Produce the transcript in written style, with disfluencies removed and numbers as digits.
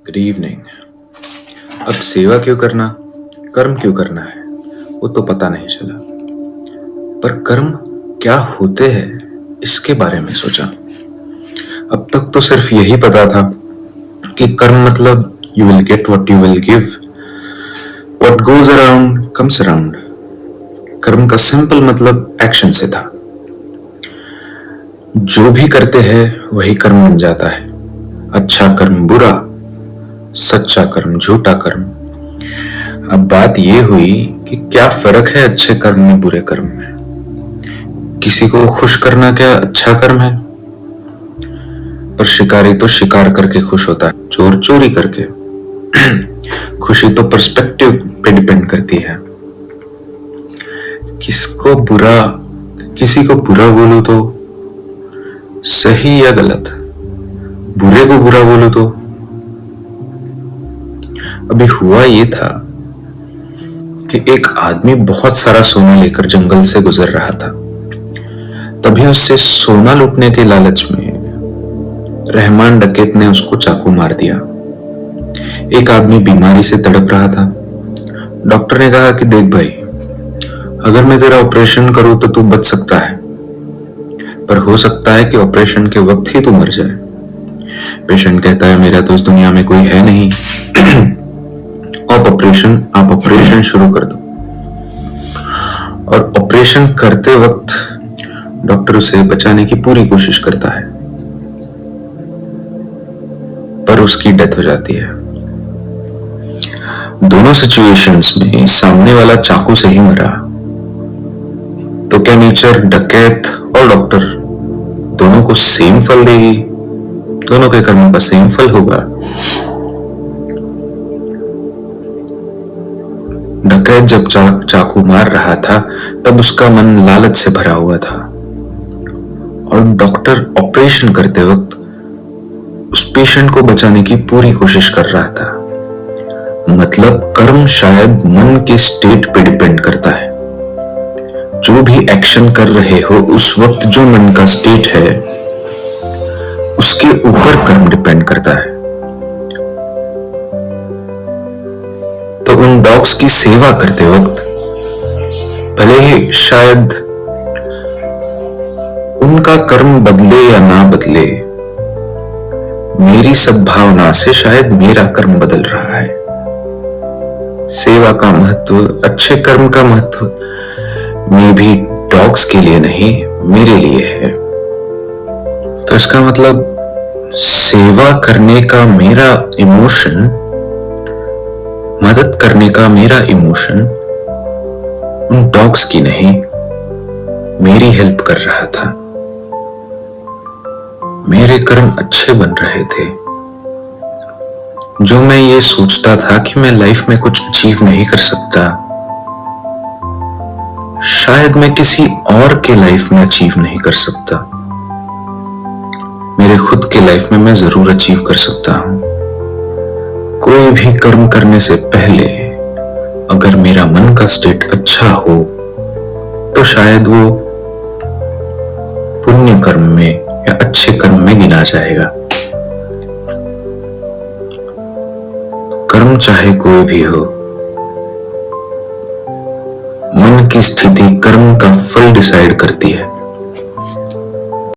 Good evening. अब सेवा क्यों करना, कर्म क्यों करना है वो तो पता नहीं चला, पर कर्म क्या होते हैं इसके बारे में सोचा। अब तक तो सिर्फ यही पता था कि कर्म मतलब you will get what you will give, what goes around comes around. कर्म का सिंपल मतलब एक्शन से था। जो भी करते हैं वही कर्म बन जाता है। अच्छा कर्म बुरा, सच्चा कर्म झूठा कर्म। अब बात यह हुई कि क्या फर्क है अच्छे कर्म में बुरे कर्म में। किसी को खुश करना क्या अच्छा कर्म है? पर शिकारी तो शिकार करके खुश होता है, चोर चोरी करके। खुशी तो पर्सपेक्टिव पे डिपेंड करती है। किसी को बुरा बोलो तो सही या गलत, बुरे को बुरा बोलो तो। अभी हुआ ये था कि एक आदमी बहुत सारा सोना लेकर जंगल से गुजर रहा था। तभी उससे सोना लूटने के लालच में रहमान डकैत ने उसको चाकू मार दिया। एक आदमी बीमारी से तड़प रहा था। डॉक्टर ने कहा कि देख भाई, अगर मैं तेरा ऑपरेशन करूं तो तू बच सकता है, पर हो सकता है कि ऑपरेशन के वक्त ही तू मर जाए। पेशेंट कहता है मेरा तो इस दुनिया में कोई है नहीं। आप ऑपरेशन शुरू कर दो। और ऑपरेशन करते वक्त डॉक्टर उसे बचाने की पूरी कोशिश करता है, पर उसकी डेथ हो जाती है। दोनों सिचुएशंस में सामने वाला चाकू से ही मरा। तो क्या नेचर डकैत और डॉक्टर दोनों को सेम फल देगी? दोनों के कर्मों का सेम फल होगा। डकैत जब चाकू मार रहा था तब उसका मन लालच से भरा हुआ था, और डॉक्टर ऑपरेशन करते वक्त उस पेशेंट को बचाने की पूरी कोशिश कर रहा था। मतलब कर्म शायद मन के स्टेट पे डिपेंड करता है। जो भी एक्शन कर रहे हो उस वक्त जो मन का स्टेट है उसके ऊपर कर्म डिपेंड करता है। तो उन डॉग्स की सेवा करते वक्त भले ही शायद उनका कर्म बदले या ना बदले, मेरी सद्भावना से शायद मेरा कर्म बदल रहा है। सेवा का महत्व, अच्छे कर्म का महत्व में भी डॉग्स के लिए नहीं, मेरे लिए है। तो इसका मतलब सेवा करने का मेरा इमोशन, मदद करने का मेरा इमोशन उन डॉग्स की नहीं, मेरी हेल्प कर रहा था। मेरे कर्म अच्छे बन रहे थे। जो मैं ये सोचता था कि मैं लाइफ में कुछ अचीव नहीं कर सकता, शायद मैं किसी और के लाइफ में अचीव नहीं कर सकता, मेरे खुद के लाइफ में मैं जरूर अचीव कर सकता हूं। कोई भी कर्म करने से पहले अगर मेरा मन का स्टेट अच्छा हो तो शायद वो पुण्य कर्म में या अच्छे कर्म में गिना जाएगा। कर्म चाहे कोई भी हो, मन की स्थिति कर्म का फल डिसाइड करती है।